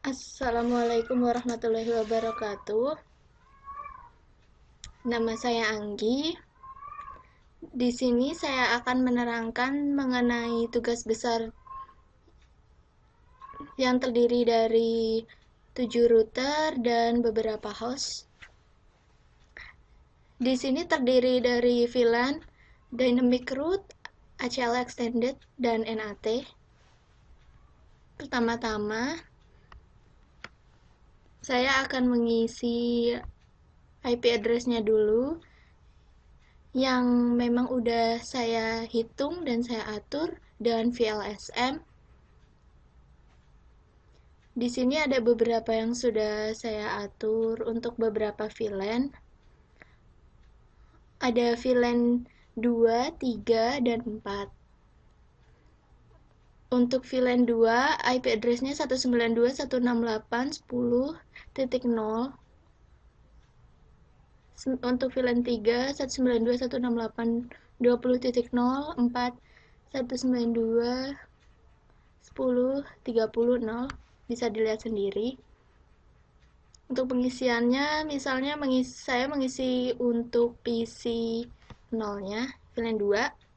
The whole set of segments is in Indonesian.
Assalamualaikum warahmatullahi wabarakatuh. Nama saya Anggi. Di sini saya akan menerangkan mengenai tugas besar yang terdiri dari 7 router dan beberapa host. Di sini terdiri dari VLAN, Dynamic Route, ACL Extended, dan NAT. Pertama-tama, saya akan mengisi IP address-nya dulu, yang memang udah saya hitung dan saya atur dengan VLSM. Di sini ada beberapa yang sudah saya atur untuk beberapa VLAN. Ada VLAN 2, 3, dan 4. Untuk VLAN 2, IP address-nya 192.168.10.0. Untuk VLAN 3, 192.168.20.0, 4, 192.10.30.0. Bisa dilihat sendiri. Untuk pengisiannya, misalnya saya mengisi untuk PC 0-nya, VLAN 2.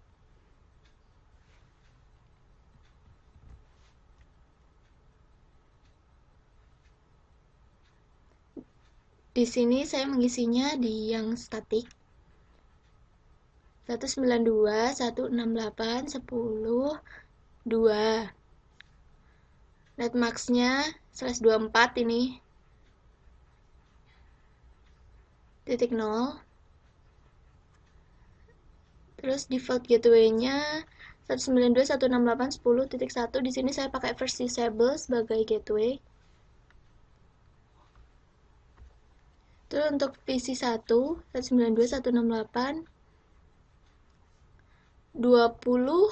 Di sini saya mengisinya di yang statik. 192.168.10.2. Netmax-nya /24 ini. .0. Terus default gateway-nya 192.168.10.1. Di sini saya pakai first disable sebagai gateway. Terus untuk PC 1, 192.168.20.2.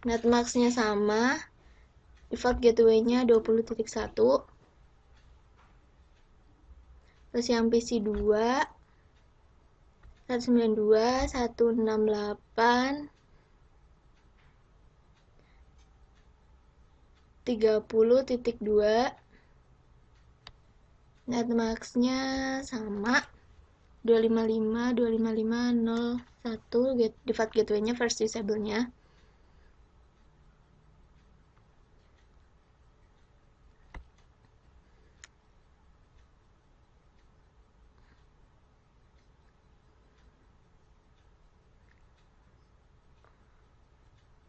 Netmax-nya sama, default gateway-nya 20.1. Terus yang PC 2, 192.168.30.2. Netmax-nya sama, 255.255.01. Default gateway-nya first disable-nya.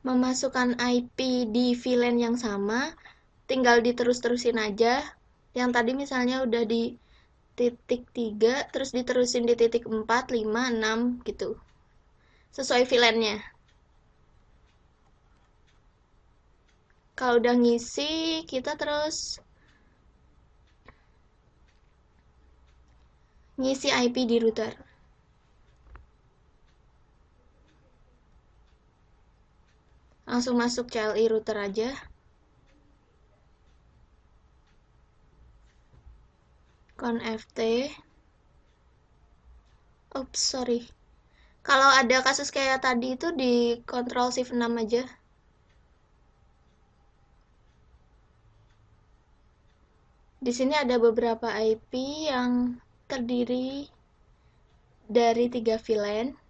Memasukkan IP di VLAN yang sama, tinggal diterus-terusin aja. Yang tadi misalnya udah di titik 3, terus diterusin di titik 4, 5, 6 gitu. Sesuai VLAN-nya. Kalau udah ngisi, kita terus ngisi IP di router. Langsung masuk CLI router aja. Conft. Oops, sorry. Kalau ada kasus kayak tadi itu di Ctrl Shift 6 aja. Di sini ada beberapa IP yang terdiri dari 3 VLAN.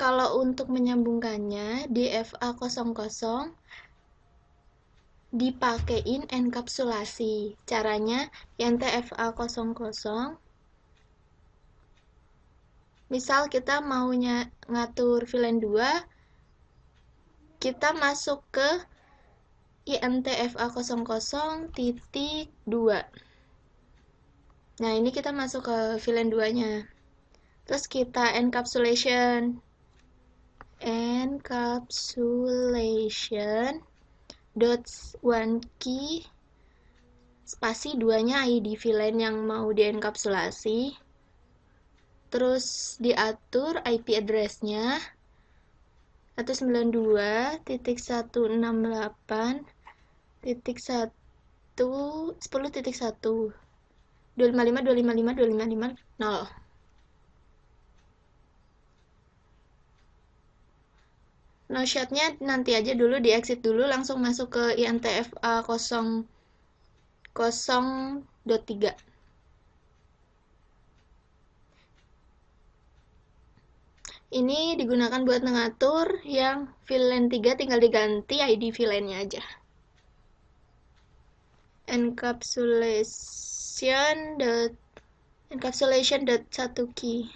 Kalau untuk menyambungkannya di FA00 dipakein enkapsulasi. Caranya yang TFA00, misal kita maunya ngatur VLAN 2, kita masuk ke INTFA00.2. Nah, ini kita masuk ke VLAN 2-nya. Terus kita encapsulation dot one key spasi 2-nya ID VLAN yang mau dienkapsulasi. Terus diatur IP address-nya 192.168.10.1 255.255.255.0. No shot-nya nanti aja dulu, di exit dulu, langsung masuk ke INTFA 0.3. Ini digunakan buat mengatur yang VLAN 3 tinggal diganti ID VLAN-nya aja. Encapsulation.1 key.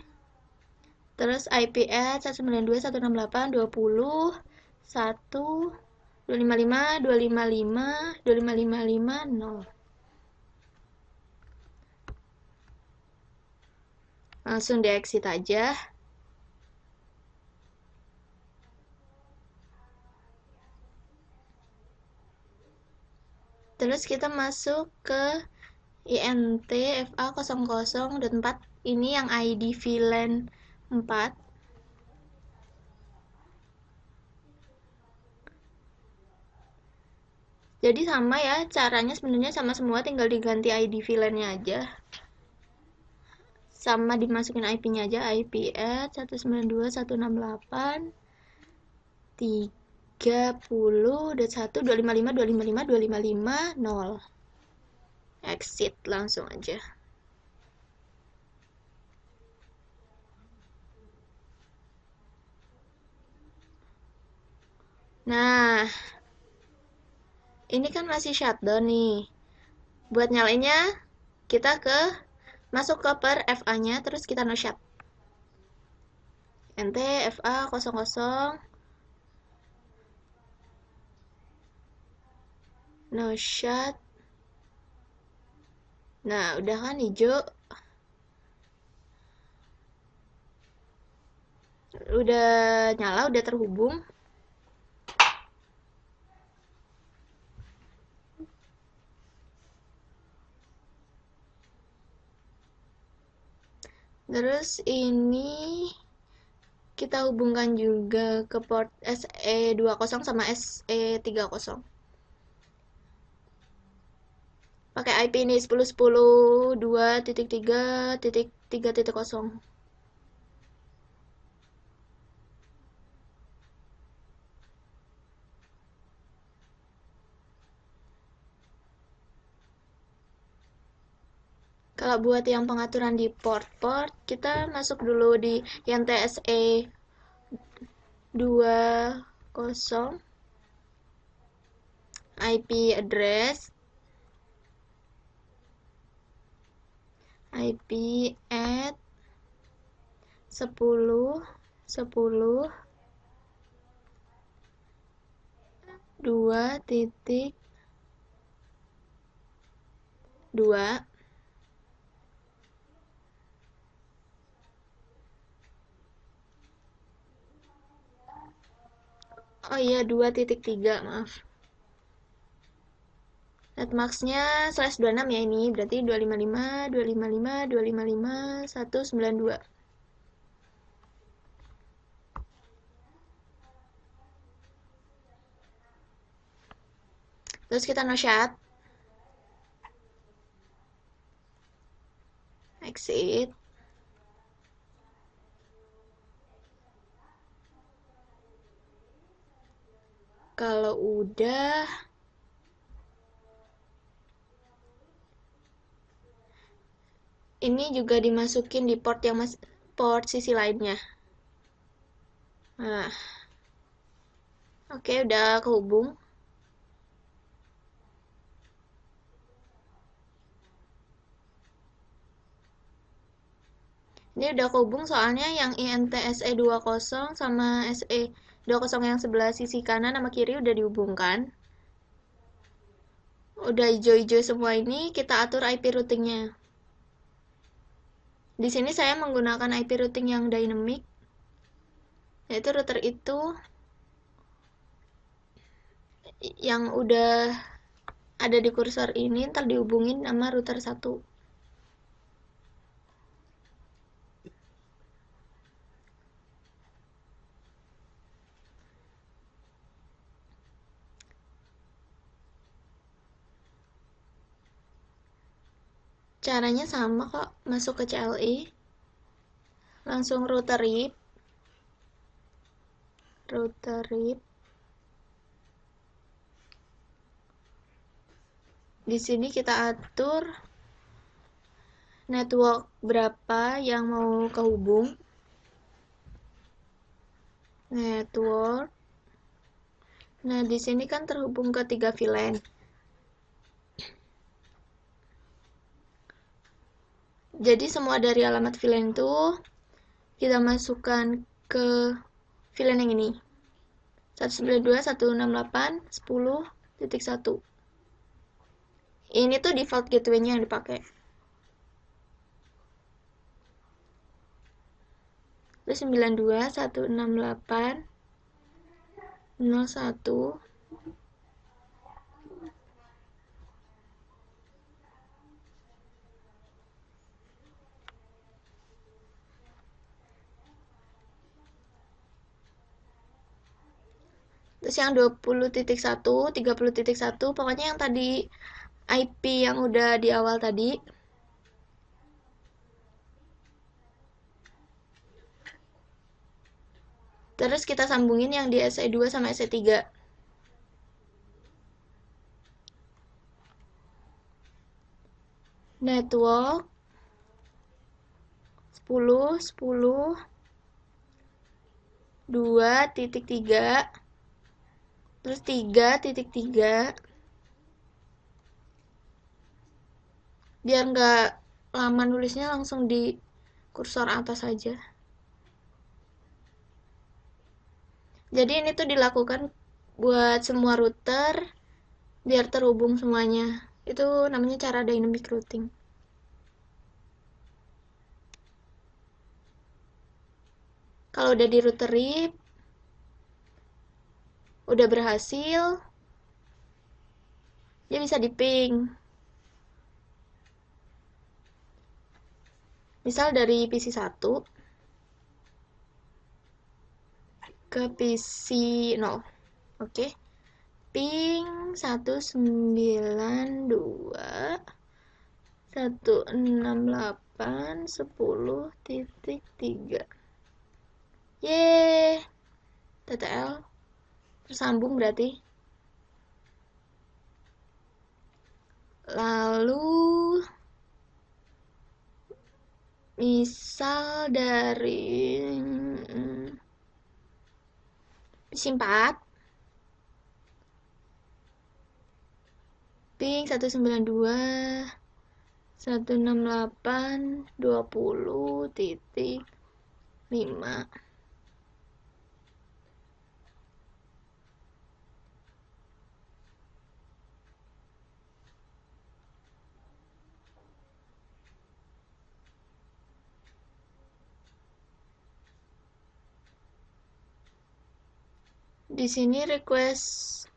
Terus IP at 192.168.20.1.255.255.255.0. Langsung di exit aja. Terus kita masuk ke INTFA 00.4. Ini yang ID VLAN 4. Jadi sama ya, caranya sebenarnya sama semua, tinggal diganti ID VLAN-nya aja. Sama dimasukin IP-nya aja, IP at 192.168.30.1.255.255.255.0. Exit langsung aja. Nah, ini kan masih shutdown nih. Buat nyalainnya, kita masuk ke per FA-nya, terus kita no shut. NT FA 00 no shut. Nah, udah kan hijau. Udah nyala, udah terhubung. Terus ini kita hubungkan juga ke port SE20 sama SE30. Pakai IP ini 10.10.2.3.3.0. Kalau buat yang pengaturan di port-port, kita masuk dulu di yang TSE 20 IP address IP at 10.10.2.2. Oh iya, 2.3, maaf. Netmax-nya /26 ya ini, berarti 255.255.255.192. Terus kita no shut. Exit. Kalau udah, ini juga dimasukin di port yang port sisi lainnya. Nah, oke, udah kehubung. Ini udah kehubung soalnya yang INT SE20 sama SE20 yang sebelah sisi kanan sama kiri udah dihubungkan. Udah hijau-hijau semua, ini kita atur IP routingnya. Di sini saya menggunakan IP routing yang dynamic, yaitu router itu yang udah ada di kursor ini, ntar dihubungin sama router 1. Caranya sama kok, masuk ke CLI, langsung router RIP, router RIP. Di sini kita atur network berapa yang mau kehubung. Network. Nah, di sini kan terhubung ke 3 VLAN. Jadi semua dari alamat VLAN itu kita masukkan ke VLAN yang ini. 192.168.10.1. Ini tuh default gateway-nya yang dipakai. Terus 92.168.01. Terus yang 20.1, 30.1, pokoknya yang tadi IP yang udah di awal tadi. Terus kita sambungin yang di SE2 sama SE3. Network 10, 2.3, terus 3.3. Biar nggak lama nulisnya, langsung di kursor atas aja. Jadi ini tuh dilakukan buat semua router biar terhubung semuanya. Itu namanya cara dynamic routing. Kalau udah di router RIP, udah berhasil, dia bisa di ping. Misal dari PC 1 ke PC 0. Oke. Ping 192.168.10.3. Yeay. TTL tersambung berarti. Lalu misal dari PC 4 ping 192.168.20.5. Di sini request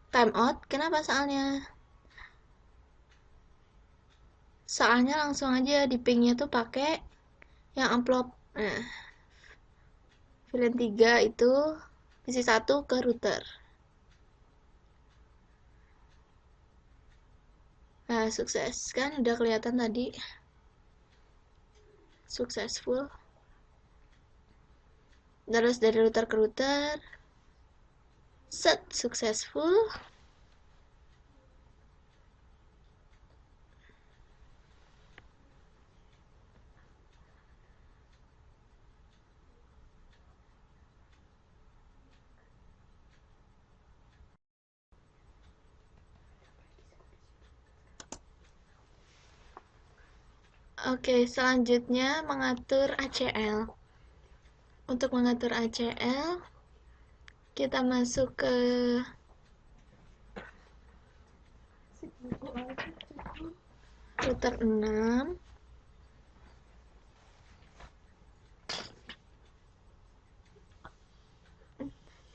timeout. Kenapa soalnya? Soalnya langsung aja di pingnya tuh pakai yang amplop. Nah, VLAN 3 itu PC 1 ke router. Nah, sukses kan? Udah kelihatan tadi. Successful. Terus dari router ke router. Set, successful. Oke, selanjutnya mengatur ACL. Untuk mengatur ACL, kita masuk ke router 6.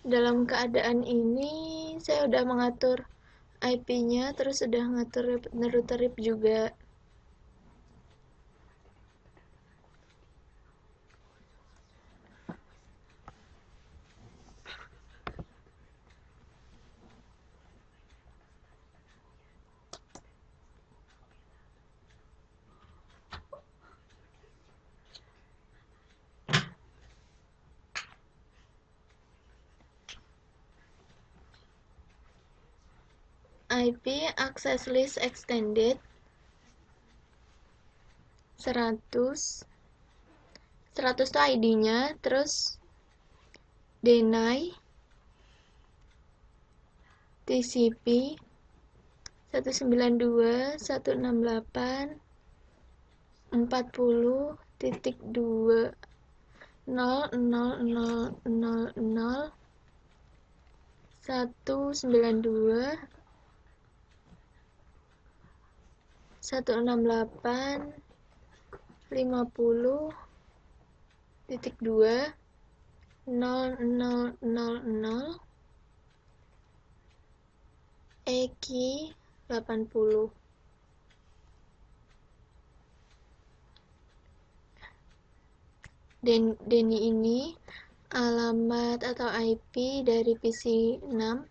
Dalam keadaan ini, saya udah mengatur IP-nya, terus udah ngatur router RIP juga. IP access list extended 100 tuh ID-nya, terus deny TCP 192.168.168.168.50.2.0.0.0.0 EKI 80. Denny ini alamat atau IP dari PC 6.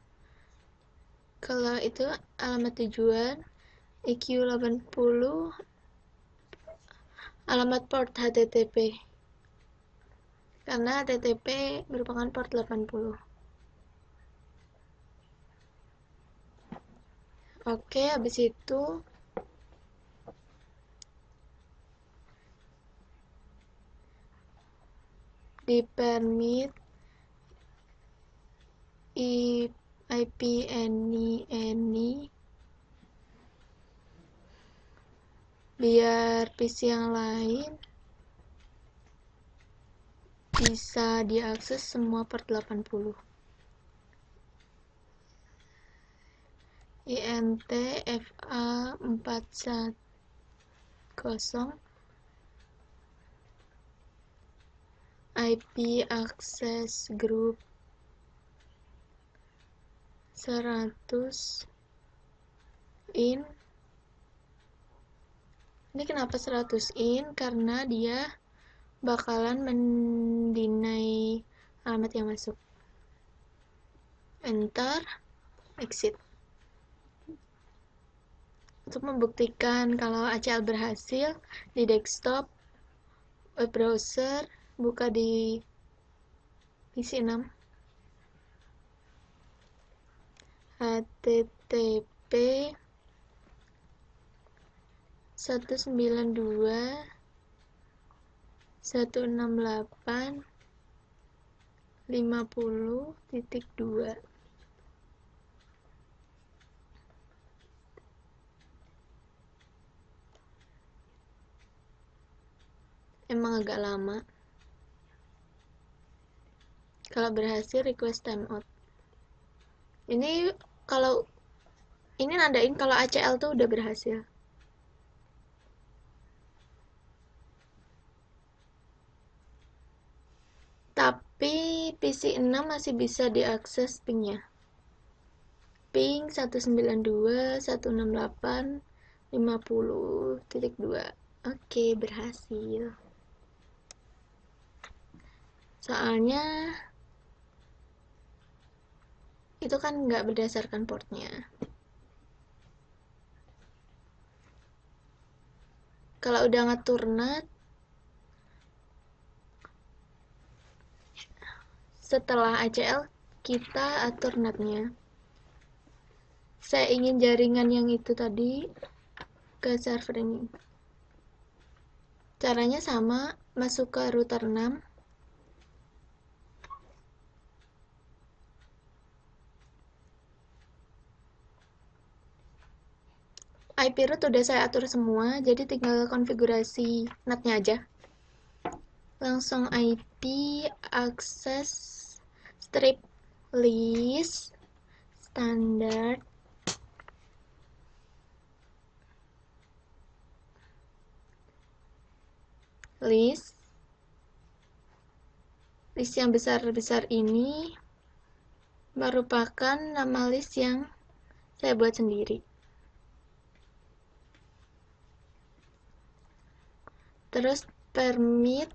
Kalau itu alamat tujuan, EQ 80 alamat port HTTP. Karena HTTP merupakan port 80. Oke, habis itu di permit IP any biar PC yang lain bisa diakses semua port 80. INT FA 410 IP access group 100 in. Ini kenapa 100 in? Karena dia bakalan mendinai alamat yang masuk. Enter, exit. Untuk membuktikan kalau ACL berhasil, di desktop web browser buka di PC 6 http 192.168.50.2. Emang agak lama. Kalau berhasil, request timeout. Ini nandain kalau ACL tuh udah berhasil. Tapi PC 6 masih bisa diakses pingnya. Ping 192.168.50.2. Oke, berhasil. Soalnya itu kan nggak berdasarkan portnya. Kalau udah ngatur NAT, setelah ACL kita atur NAT-nya. Saya ingin jaringan yang itu tadi ke server ini. Caranya sama, masuk ke router 6. IP root udah saya atur semua, jadi tinggal konfigurasi NAT-nya aja. Langsung IP access strip list standard list yang besar-besar ini merupakan nama list yang saya buat sendiri. Terus permit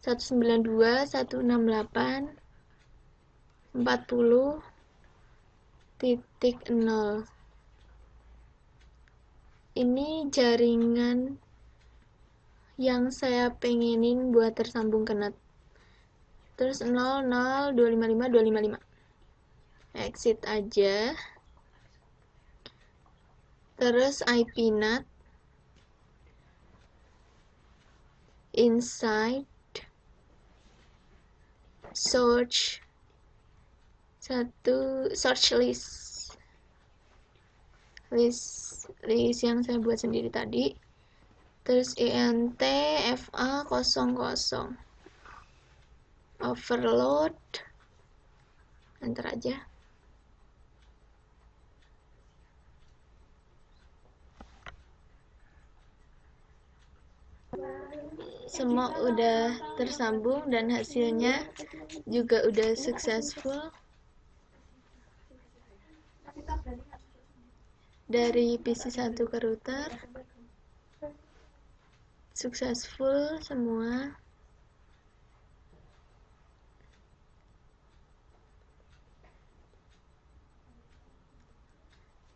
192.168.40.0. Ini jaringan yang saya pengenin buat tersambung ke NAT. Terus 00.255.255. Exit aja. terus IPNAT, inside, search list yang saya buat sendiri tadi, terus int fa 00, overload, enter aja. Semua udah tersambung dan hasilnya juga udah successful. Dari PC1 ke router successful semua.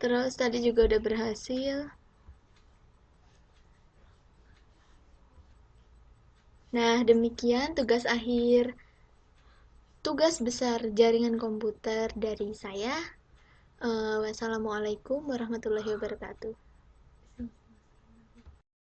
Terus tadi juga udah berhasil. Nah, demikian tugas besar jaringan komputer dari saya. Wassalamualaikum warahmatullahi wabarakatuh.